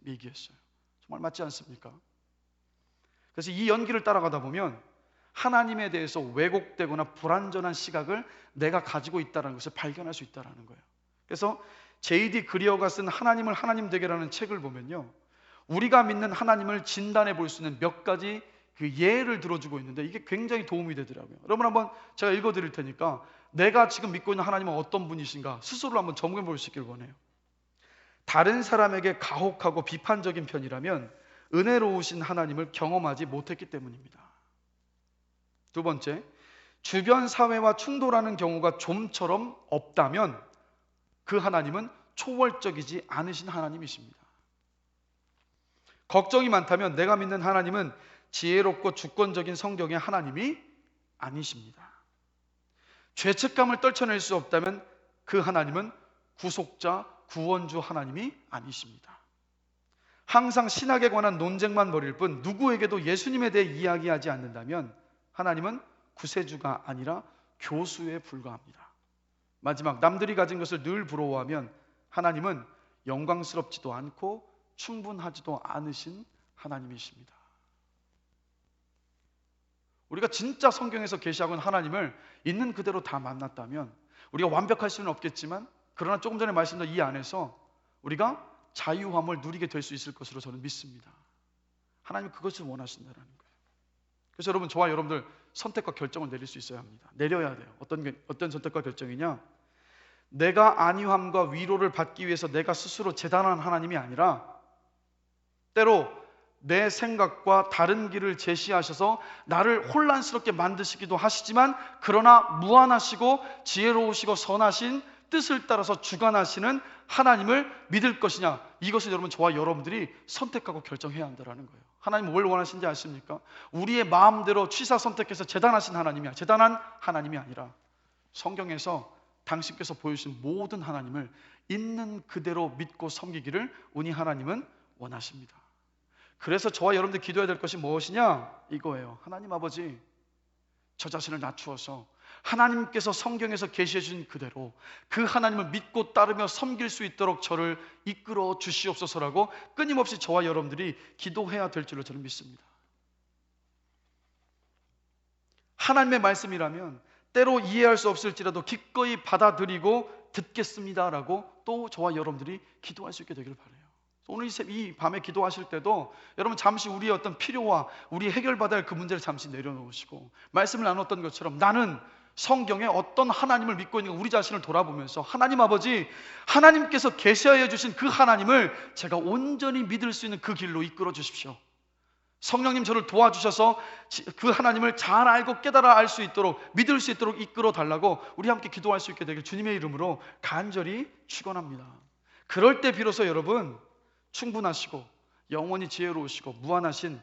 얘기했어요. 정말 맞지 않습니까? 그래서 이 연기를 따라가다 보면 하나님에 대해서 왜곡되거나 불완전한 시각을 내가 가지고 있다는 것을 발견할 수 있다는 거예요. 그래서 J.D. 그리어가 쓴 하나님을 하나님 되게라는 책을 보면요, 우리가 믿는 하나님을 진단해 볼 수 있는 몇 가지 그 예를 들어주고 있는데 이게 굉장히 도움이 되더라고요. 여러분, 한번 제가 읽어드릴 테니까 내가 지금 믿고 있는 하나님은 어떤 분이신가 스스로 한번 점검해 볼 수 있길 원해요. 다른 사람에게 가혹하고 비판적인 편이라면 은혜로우신 하나님을 경험하지 못했기 때문입니다. 두 번째, 주변 사회와 충돌하는 경우가 좀처럼 없다면 그 하나님은 초월적이지 않으신 하나님이십니다. 걱정이 많다면 내가 믿는 하나님은 지혜롭고 주권적인 성경의 하나님이 아니십니다. 죄책감을 떨쳐낼 수 없다면 그 하나님은 구속자, 구원주 하나님이 아니십니다. 항상 신학에 관한 논쟁만 벌일 뿐 누구에게도 예수님에 대해 이야기하지 않는다면 하나님은 구세주가 아니라 교수에 불과합니다. 마지막, 남들이 가진 것을 늘 부러워하면 하나님은 영광스럽지도 않고 충분하지도 않으신 하나님이십니다. 우리가 진짜 성경에서 계시하고 있는 하나님을 있는 그대로 다 만났다면 우리가 완벽할 수는 없겠지만, 그러나 조금 전에 말씀드린 이 안에서 우리가 자유함을 누리게 될 수 있을 것으로 저는 믿습니다. 하나님은 그것을 원하신다는 거예요. 그래서 여러분, 저와 여러분들 선택과 결정을 내릴 수 있어야 합니다. 내려야 돼요. 어떤 선택과 결정이냐? 내가 안위함과 위로를 받기 위해서 내가 스스로 재단한 하나님이 아니라 때로 내 생각과 다른 길을 제시하셔서 나를 혼란스럽게 만드시기도 하시지만, 그러나 무한하시고 지혜로우시고 선하신 뜻을 따라서 주관하시는 하나님을 믿을 것이냐, 이것을 여러분, 저와 여러분들이 선택하고 결정해야 한다는 거예요. 하나님은 뭘 원하시는지 아십니까? 우리의 마음대로 취사 선택해서 재단하신 하나님이야. 재단한 하나님이 아니라 성경에서 당신께서 보여주신 모든 하나님을 있는 그대로 믿고 섬기기를 우리 하나님은 원하십니다. 그래서 저와 여러분들 기도해야 될 것이 무엇이냐? 이거예요. 하나님 아버지, 저 자신을 낮추어서 하나님께서 성경에서 계시해 주신 그대로 그 하나님을 믿고 따르며 섬길 수 있도록 저를 이끌어 주시옵소서라고 끊임없이 저와 여러분들이 기도해야 될 줄로 저는 믿습니다. 하나님의 말씀이라면 때로 이해할 수 없을지라도 기꺼이 받아들이고 듣겠습니다라고 또 저와 여러분들이 기도할 수 있게 되기를 바라요. 오늘 이 밤에 기도하실 때도 여러분, 잠시 우리의 어떤 필요와 우리 해결받아야 할 그 문제를 잠시 내려놓으시고, 말씀을 나눴던 것처럼 나는 성경에 어떤 하나님을 믿고 있는가 우리 자신을 돌아보면서, 하나님 아버지, 하나님께서 계시하여 주신 그 하나님을 제가 온전히 믿을 수 있는 그 길로 이끌어 주십시오. 성령님, 저를 도와주셔서 그 하나님을 잘 알고 깨달아 알 수 있도록, 믿을 수 있도록 이끌어 달라고 우리 함께 기도할 수 있게 되길 주님의 이름으로 간절히 축원합니다. 그럴 때 비로소 여러분, 충분하시고 영원히 지혜로우시고 무한하신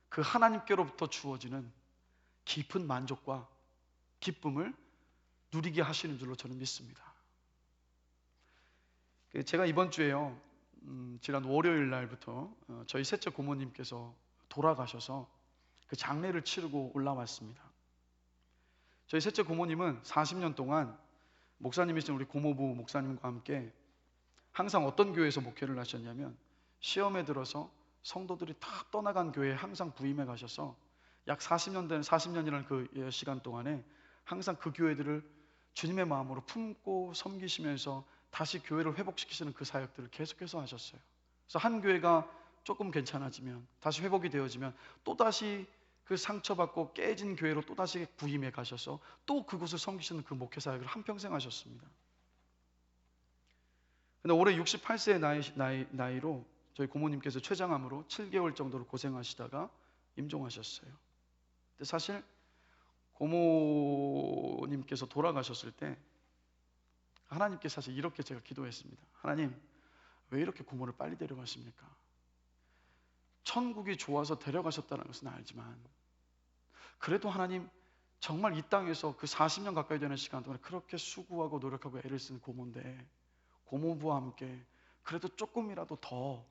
그 하나님께로부터 주어지는 깊은 만족과 기쁨을 누리게 하시는 줄로 저는 믿습니다. 제가 이번 주에요, 지난 월요일 날부터 저희 셋째 고모님께서 돌아가셔서 그 장례를 치르고 올라왔습니다. 저희 셋째 고모님은 40년 동안 목사님이신 우리 고모부 목사님과 함께 항상 어떤 교회에서 목회를 하셨냐면, 시험에 들어서 성도들이 다 떠나간 교회에 항상 부임해 가셔서 약 40년이라는 그 시간 동안에 항상 그 교회들을 주님의 마음으로 품고 섬기시면서 다시 교회를 회복시키시는 그 사역들을 계속해서 하셨어요. 그래서 한 교회가 조금 괜찮아지면, 다시 회복이 되어지면 또다시 그 상처받고 깨진 교회로 또다시 부임해 가셔서 또 그곳을 섬기시는 그 목회 사역을 한평생 하셨습니다. 근데 올해 68세의 나이로 저희 고모님께서 췌장암으로 7개월 정도로 고생하시다가 임종하셨어요. 근데 사실 고모님께서 돌아가셨을 때 하나님께 사실 이렇게 제가 기도했습니다. 하나님, 왜 이렇게 고모를 빨리 데려가십니까? 천국이 좋아서 데려가셨다는 것은 알지만, 그래도 하나님, 정말 이 땅에서 그 40년 가까이 되는 시간 동안에 그렇게 수고하고 노력하고 애를 쓴 고모인데, 고모부와 함께 그래도 조금이라도 더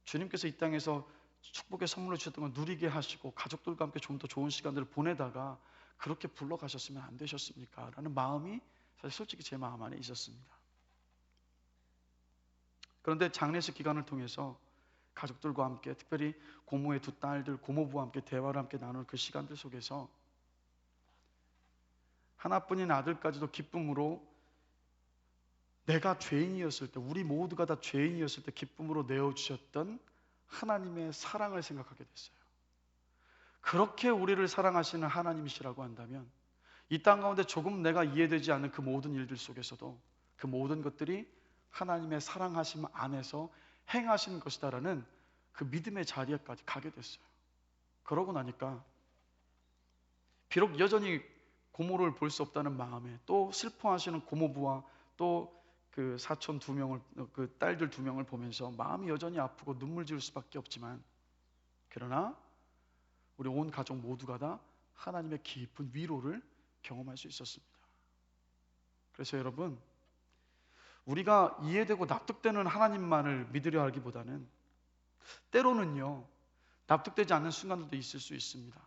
주님께서 이 땅에서 축복의 선물을 주셨던 걸 누리게 하시고 가족들과 함께 좀 더 좋은 시간들을 보내다가 그렇게 불러가셨으면 안 되셨습니까? 라는 마음이 사실 솔직히 제 마음 안에 있었습니다. 그런데 장례식 기간을 통해서 가족들과 함께, 특별히 고모의 두 딸들, 고모부와 함께 대화를 함께 나누는 그 시간들 속에서 하나뿐인 아들까지도 기쁨으로, 내가 죄인이었을 때, 우리 모두가 다 죄인이었을 때 기쁨으로 내어주셨던 하나님의 사랑을 생각하게 됐어요. 그렇게 우리를 사랑하시는 하나님이시라고 한다면 이 땅 가운데 조금 내가 이해되지 않는 그 모든 일들 속에서도 그 모든 것들이 하나님의 사랑하심 안에서 행하신 것이다라는 그 믿음의 자리에까지 가게 됐어요. 그러고 나니까 비록 여전히 고모를 볼 수 없다는 마음에 또 슬퍼하시는 고모부와 또 그 사촌 2명을, 그 딸들 2명을 보면서 마음이 여전히 아프고 눈물 지을 수밖에 없지만, 그러나 우리 온 가족 모두가 다 하나님의 깊은 위로를 경험할 수 있었습니다. 그래서 여러분, 우리가 이해되고 납득되는 하나님만을 믿으려 하기보다는 때로는요, 납득되지 않는 순간들도 있을 수 있습니다.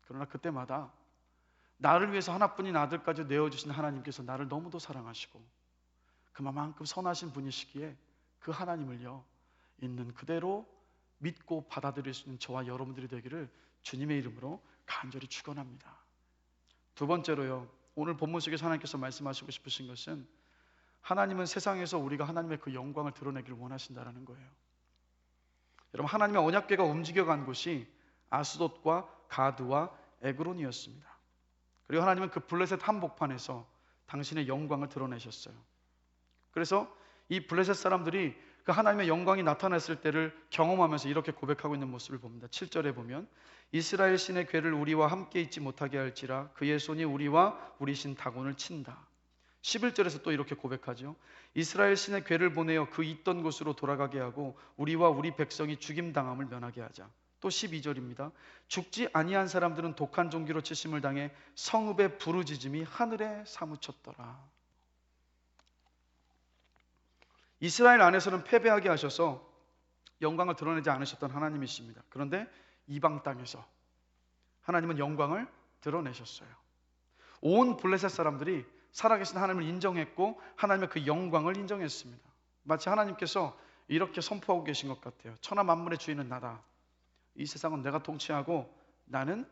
그러나 그때마다 나를 위해서 하나뿐인 아들까지 내어주신 하나님께서 나를 너무도 사랑하시고 그만큼 선하신 분이시기에 그 하나님을요, 있는 그대로 믿고 받아들일 수 있는 저와 여러분들이 되기를 주님의 이름으로 간절히 축원합니다. 두 번째로요, 오늘 본문 속에서 하나님께서 말씀하시고 싶으신 것은, 하나님은 세상에서 우리가 하나님의 그 영광을 드러내기를 원하신다라는 거예요. 여러분, 하나님의 언약궤가 움직여간 곳이 아스돗과 가드와 에그론이었습니다. 그리고 하나님은 그 블레셋 한복판에서 당신의 영광을 드러내셨어요. 그래서 이 블레셋 사람들이 그 하나님의 영광이 나타났을 때를 경험하면서 이렇게 고백하고 있는 모습을 봅니다. 7절에 보면, 이스라엘 신의 궤를 우리와 함께 있지 못하게 할지라 그의 손이 우리와 우리 신 다곤을 친다. 11절에서 또 이렇게 고백하죠. 이스라엘 신의 궤를 보내어 그 있던 곳으로 돌아가게 하고 우리와 우리 백성이 죽임당함을 면하게 하자. 또 12절입니다. 죽지 아니한 사람들은 독한 종기로 치심을 당해 성읍의 부르짖음이 하늘에 사무쳤더라. 이스라엘 안에서는 패배하게 하셔서 영광을 드러내지 않으셨던 하나님이십니다. 그런데 이방 땅에서 하나님은 영광을 드러내셨어요. 온 블레셋 사람들이 살아계신 하나님을 인정했고 하나님의 그 영광을 인정했습니다. 마치 하나님께서 이렇게 선포하고 계신 것 같아요. 천하 만물의 주인은 나다. 이 세상은 내가 통치하고 나는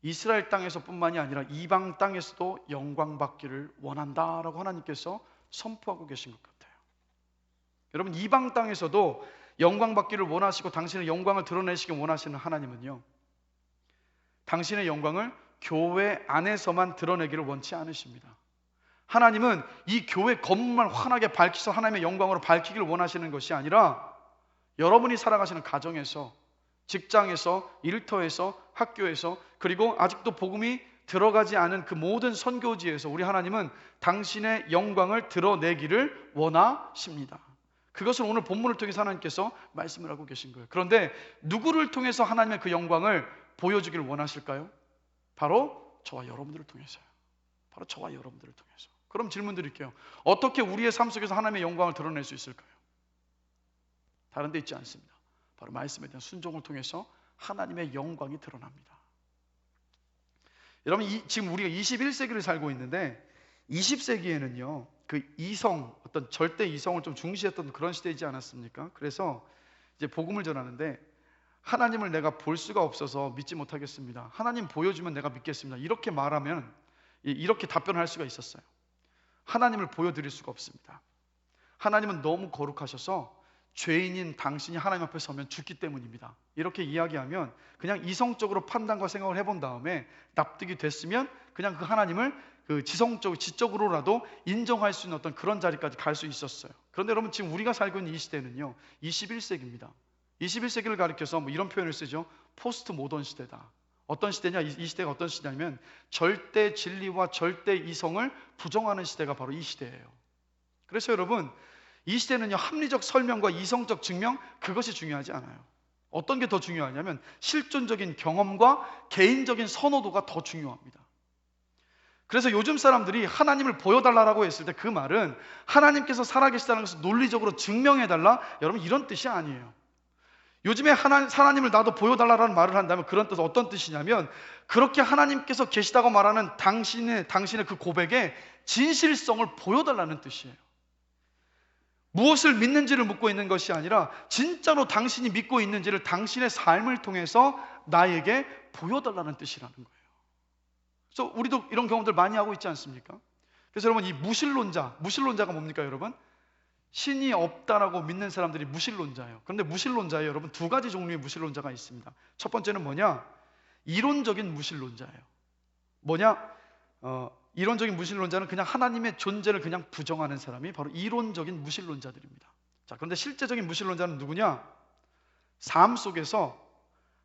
이스라엘 땅에서뿐만이 아니라 이방 땅에서도 영광 받기를 원한다라고 하나님께서 선포하고 계신 것 같아요. 여러분, 이방 땅에서도 영광 받기를 원하시고 당신의 영광을 드러내시길 원하시는 하나님은요, 당신의 영광을 교회 안에서만 드러내기를 원치 않으십니다. 하나님은 이 교회 건물만 환하게 밝히셔서 하나님의 영광으로 밝히기를 원하시는 것이 아니라 여러분이 살아가시는 가정에서, 직장에서, 일터에서, 학교에서, 그리고 아직도 복음이 들어가지 않은 그 모든 선교지에서 우리 하나님은 당신의 영광을 드러내기를 원하십니다. 그것을 오늘 본문을 통해서 하나님께서 말씀을 하고 계신 거예요. 그런데 누구를 통해서 하나님의 그 영광을 보여주기를 원하실까요? 바로 저와 여러분들을 통해서요. 바로 저와 여러분들을 통해서. 그럼 질문 드릴게요. 어떻게 우리의 삶 속에서 하나님의 영광을 드러낼 수 있을까요? 다른 데 있지 않습니다. 바로 말씀에 대한 순종을 통해서 하나님의 영광이 드러납니다. 여러분, 지금 우리가 21세기를 살고 있는데 20세기에는요 그 이성, 어떤 절대 이성을 좀 중시했던 그런 시대이지 않았습니까? 그래서 이제 복음을 전하는데 하나님을 내가 볼 수가 없어서 믿지 못하겠습니다. 하나님 보여주면 내가 믿겠습니다. 이렇게 말하면 이렇게 답변할 수가 있었어요. 하나님을 보여드릴 수가 없습니다. 하나님은 너무 거룩하셔서 죄인인 당신이 하나님 앞에 서면 죽기 때문입니다. 이렇게 이야기하면 그냥 이성적으로 판단과 생각을 해본 다음에 납득이 됐으면 그냥 그 하나님을 그 지적으로라도 인정할 수 있는 어떤 그런 자리까지 갈 수 있었어요. 그런데 여러분, 지금 우리가 살고 있는 이 시대는요 21세기입니다. 21세기를 가리켜서 뭐 이런 표현을 쓰죠. 포스트 모던 시대다. 어떤 시대냐? 이 시대가 어떤 시대냐면 절대 진리와 절대 이성을 부정하는 시대가 바로 이 시대예요. 그래서 여러분, 이 시대는요 합리적 설명과 이성적 증명, 그것이 중요하지 않아요. 어떤 게 더 중요하냐면 실존적인 경험과 개인적인 선호도가 더 중요합니다. 그래서 요즘 사람들이 하나님을 보여달라고 했을 때 그 말은 하나님께서 살아계시다는 것을 논리적으로 증명해달라, 여러분 이런 뜻이 아니에요. 요즘에 하나님을 나도 보여달라는 말을 한다면 그런 뜻은 어떤 뜻이냐면 그렇게 하나님께서 계시다고 말하는 당신의 그 고백의 진실성을 보여달라는 뜻이에요. 무엇을 믿는지를 묻고 있는 것이 아니라 진짜로 당신이 믿고 있는지를 당신의 삶을 통해서 나에게 보여달라는 뜻이라는 거예요. 그래서 우리도 이런 경험들 많이 하고 있지 않습니까? 그래서 여러분, 이 무신론자가 뭡니까 여러분? 신이 없다라고 믿는 사람들이 무신론자예요. 그런데 무신론자에 여러분 두 가지 종류의 무신론자가 있습니다. 첫 번째는 뭐냐? 이론적인 무신론자예요. 이론적인 무신론자는 그냥 하나님의 존재를 그냥 부정하는 사람이 바로 이론적인 무신론자들입니다. 자, 그런데 실제적인 무신론자는 누구냐? 삶 속에서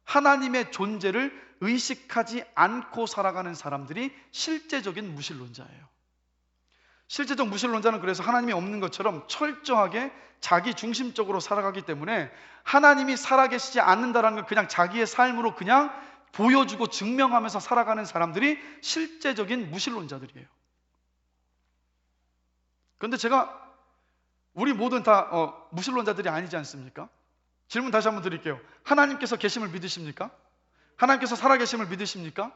하나님의 존재를 의식하지 않고 살아가는 사람들이 실제적인 무신론자예요. 실제적 무신론자는 그래서 하나님이 없는 것처럼 철저하게 자기 중심적으로 살아가기 때문에 하나님이 살아계시지 않는다는 걸 그냥 자기의 삶으로 그냥 보여주고 증명하면서 살아가는 사람들이 실제적인 무신론자들이에요. 그런데 우리 모두는 다 무신론자들이 아니지 않습니까? 질문 다시 한번 드릴게요. 하나님께서 계심을 믿으십니까? 하나님께서 살아계심을 믿으십니까?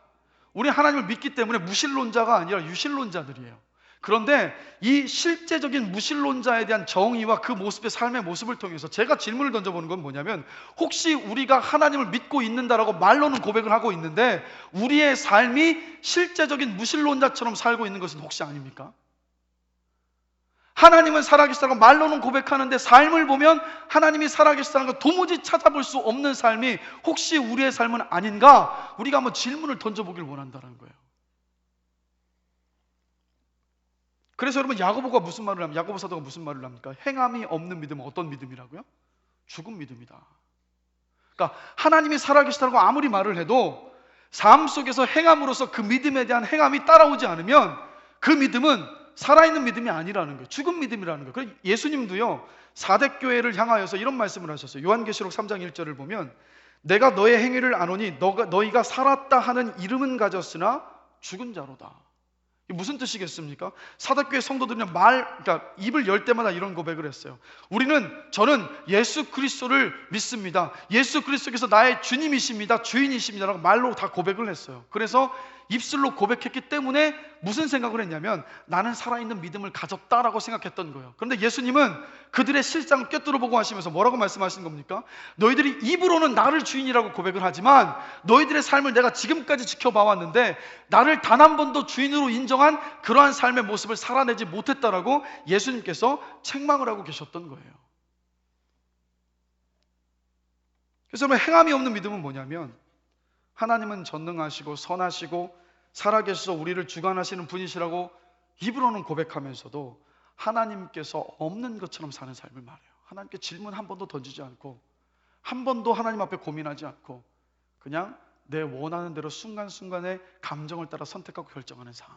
우리 하나님을 믿기 때문에 무신론자가 아니라 유신론자들이에요. 그런데 이 실제적인 무신론자에 대한 정의와 그 모습의 삶의 모습을 통해서 제가 질문을 던져보는 건 뭐냐면, 혹시 우리가 하나님을 믿고 있는다라고 말로는 고백을 하고 있는데 우리의 삶이 실제적인 무신론자처럼 살고 있는 것은 혹시 아닙니까? 하나님은 살아계시다고 말로는 고백하는데 삶을 보면 하나님이 살아계시다는 걸 도무지 찾아볼 수 없는 삶이 혹시 우리의 삶은 아닌가? 우리가 한번 질문을 던져보길 원한다는 거예요. 그래서 여러분, 야고보 사도가 무슨 말을 합니까? 행함이 없는 믿음은 어떤 믿음이라고요? 죽은 믿음이다. 그러니까 하나님이 살아계시다고 아무리 말을 해도 삶 속에서 행함으로써 그 믿음에 대한 행함이 따라오지 않으면 그 믿음은 살아있는 믿음이 아니라는 거예요. 죽은 믿음이라는 거예요. 그래서 예수님도요 사대교회를 향하여서 이런 말씀을 하셨어요. 요한계시록 3장 1절을 보면 내가 너의 행위를 아노니 너희가 살았다 하는 이름은 가졌으나 죽은 자로다. 이게 무슨 뜻이겠습니까? 사대교회 성도들은 그러니까 입을 열 때마다 이런 고백을 했어요. 저는 예수 그리스도를 믿습니다. 예수 그리스도께서 나의 주님이십니다. 주인이십니다라고 말로 다 고백을 했어요. 그래서 입술로 고백했기 때문에 무슨 생각을 했냐면 나는 살아있는 믿음을 가졌다라고 생각했던 거예요. 그런데 예수님은 그들의 실상을 꿰뚫어보고 하시면서 뭐라고 말씀하시는 겁니까? 너희들이 입으로는 나를 주인이라고 고백을 하지만 너희들의 삶을 내가 지금까지 지켜봐왔는데 나를 단 한 번도 주인으로 인정한 그러한 삶의 모습을 살아내지 못했다라고 예수님께서 책망을 하고 계셨던 거예요. 그래서 행함이 없는 믿음은 뭐냐면 하나님은 전능하시고 선하시고 살아계셔서 우리를 주관하시는 분이시라고 입으로는 고백하면서도 하나님께서 없는 것처럼 사는 삶을 말해요. 하나님께 질문 한 번도 던지지 않고 한 번도 하나님 앞에 고민하지 않고 그냥 내 원하는 대로 순간순간의 감정을 따라 선택하고 결정하는 삶.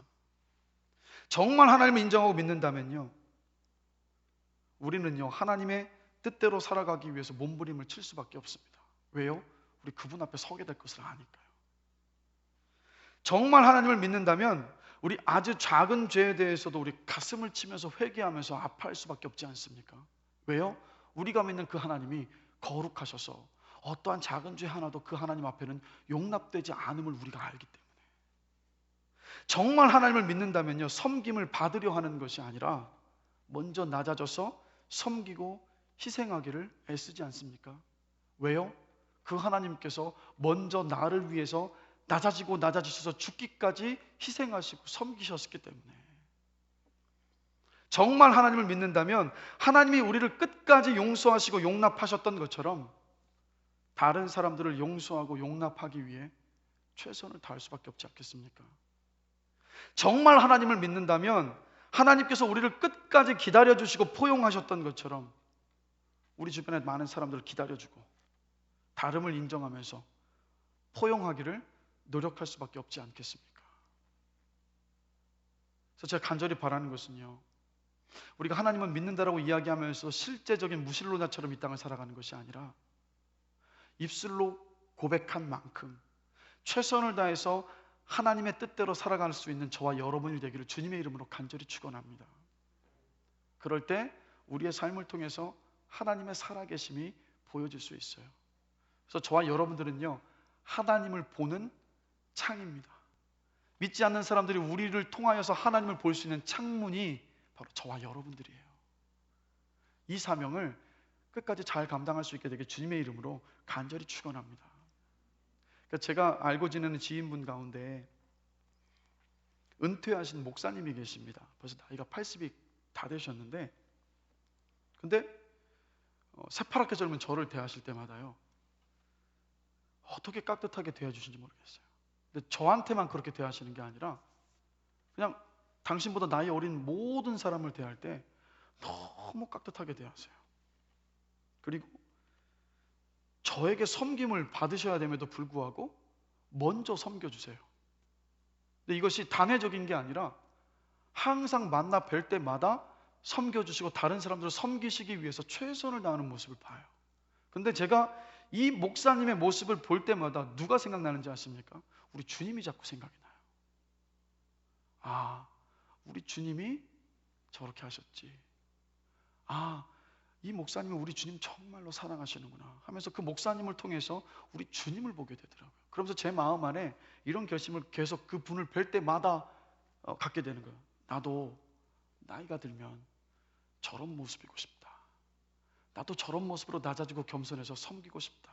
정말 하나님을 인정하고 믿는다면요 우리는요 하나님의 뜻대로 살아가기 위해서 몸부림을 칠 수밖에 없습니다. 왜요? 우리 그분 앞에 서게 될 것을 아니까요. 정말 하나님을 믿는다면 우리 아주 작은 죄에 대해서도 우리 가슴을 치면서 회개하면서 아파할 수밖에 없지 않습니까? 왜요? 우리가 믿는 그 하나님이 거룩하셔서 어떠한 작은 죄 하나도 그 하나님 앞에는 용납되지 않음을 우리가 알기 때문에. 정말 하나님을 믿는다면요 섬김을 받으려 하는 것이 아니라 먼저 낮아져서 섬기고 희생하기를 애쓰지 않습니까? 왜요? 그 하나님께서 먼저 나를 위해서 낮아지셔서 죽기까지 희생하시고 섬기셨기 때문에. 정말 하나님을 믿는다면 하나님이 우리를 끝까지 용서하시고 용납하셨던 것처럼 다른 사람들을 용서하고 용납하기 위해 최선을 다할 수밖에 없지 않겠습니까? 정말 하나님을 믿는다면 하나님께서 우리를 끝까지 기다려주시고 포용하셨던 것처럼 우리 주변에 많은 사람들을 기다려주고 다름을 인정하면서 포용하기를 노력할 수밖에 없지 않겠습니까? 그래서 제가 간절히 바라는 것은요, 우리가 하나님을 믿는다라고 이야기하면서 실제적인 무신론자처럼 이 땅을 살아가는 것이 아니라 입술로 고백한 만큼 최선을 다해서 하나님의 뜻대로 살아갈 수 있는 저와 여러분이 되기를 주님의 이름으로 간절히 축원합니다. 그럴 때 우리의 삶을 통해서 하나님의 살아계심이 보여질 수 있어요. 그래서 저와 여러분들은요 하나님을 보는 창입니다. 믿지 않는 사람들이 우리를 통하여서 하나님을 볼 수 있는 창문이 바로 저와 여러분들이에요. 이 사명을 끝까지 잘 감당할 수 있게 되게 주님의 이름으로 간절히 축원합니다. 그러니까 제가 알고 지내는 지인분 가운데 은퇴하신 목사님이 계십니다. 벌써 나이가 80이 다 되셨는데, 근데 새파랗게 젊은 저를 대하실 때마다요 어떻게 깍듯하게 대해주신지 모르겠어요. 근데 저한테만 그렇게 대하시는 게 아니라 그냥 당신보다 나이 어린 모든 사람을 대할 때 너무 깍듯하게 대하세요. 그리고 저에게 섬김을 받으셔야 됨에도 불구하고 먼저 섬겨주세요. 근데 이것이 단회적인 게 아니라 항상 만나 뵐 때마다 섬겨주시고 다른 사람들을 섬기시기 위해서 최선을 다하는 모습을 봐요. 근데 제가 이 목사님의 모습을 볼 때마다 누가 생각나는지 아십니까? 우리 주님이 자꾸 생각이 나요. 아, 우리 주님이 저렇게 하셨지. 아, 이 목사님은 우리 주님 정말로 사랑하시는구나 하면서 그 목사님을 통해서 우리 주님을 보게 되더라고요. 그러면서 제 마음 안에 이런 결심을 계속 그 분을 뵐 때마다 갖게 되는 거예요. 나도 나이가 들면 저런 모습이고 싶다. 나도 저런 모습으로 낮아지고 겸손해서 섬기고 싶다.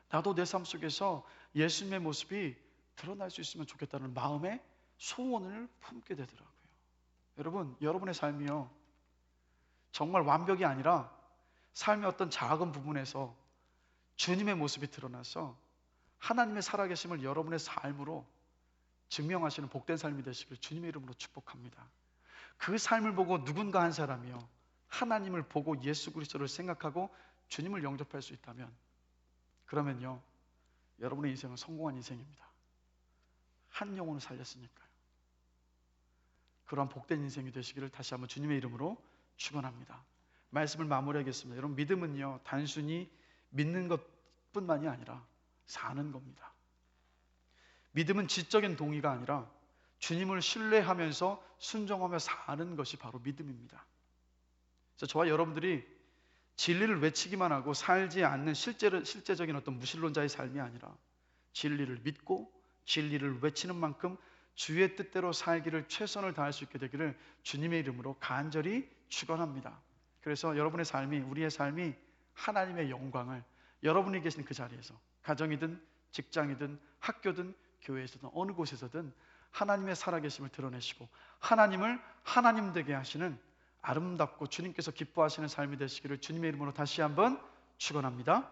나도 내 삶 속에서 예수님의 모습이 드러날 수 있으면 좋겠다는 마음의 소원을 품게 되더라고요. 여러분, 여러분의 삶이요 정말 완벽이 아니라 삶의 어떤 작은 부분에서 주님의 모습이 드러나서 하나님의 살아계심을 여러분의 삶으로 증명하시는 복된 삶이 되시길 주님의 이름으로 축복합니다. 그 삶을 보고 누군가 한 사람이요 하나님을 보고 예수 그리스도를 생각하고 주님을 영접할 수 있다면, 그러면요 여러분의 인생은 성공한 인생입니다. 한 영혼을 살렸으니까요. 그러한 복된 인생이 되시기를 다시 한번 주님의 이름으로 축원합니다. 말씀을 마무리하겠습니다. 여러분, 믿음은요 단순히 믿는 것뿐만이 아니라 사는 겁니다. 믿음은 지적인 동의가 아니라 주님을 신뢰하면서 순종하며 사는 것이 바로 믿음입니다. 그래서 저와 여러분들이 진리를 외치기만 하고 살지 않는 실제적인 어떤 무신론자의 삶이 아니라 진리를 믿고 진리를 외치는 만큼 주의 뜻대로 살기를 최선을 다할 수 있게 되기를 주님의 이름으로 간절히 축원합니다. 그래서 여러분의 삶이, 우리의 삶이 하나님의 영광을 여러분이 계신 그 자리에서, 가정이든 직장이든 학교든 교회에서든 어느 곳에서든 하나님의 살아계심을 드러내시고 하나님을 하나님 되게 하시는 아름답고 주님께서 기뻐하시는 삶이 되시기를 주님의 이름으로 다시 한번 축원합니다.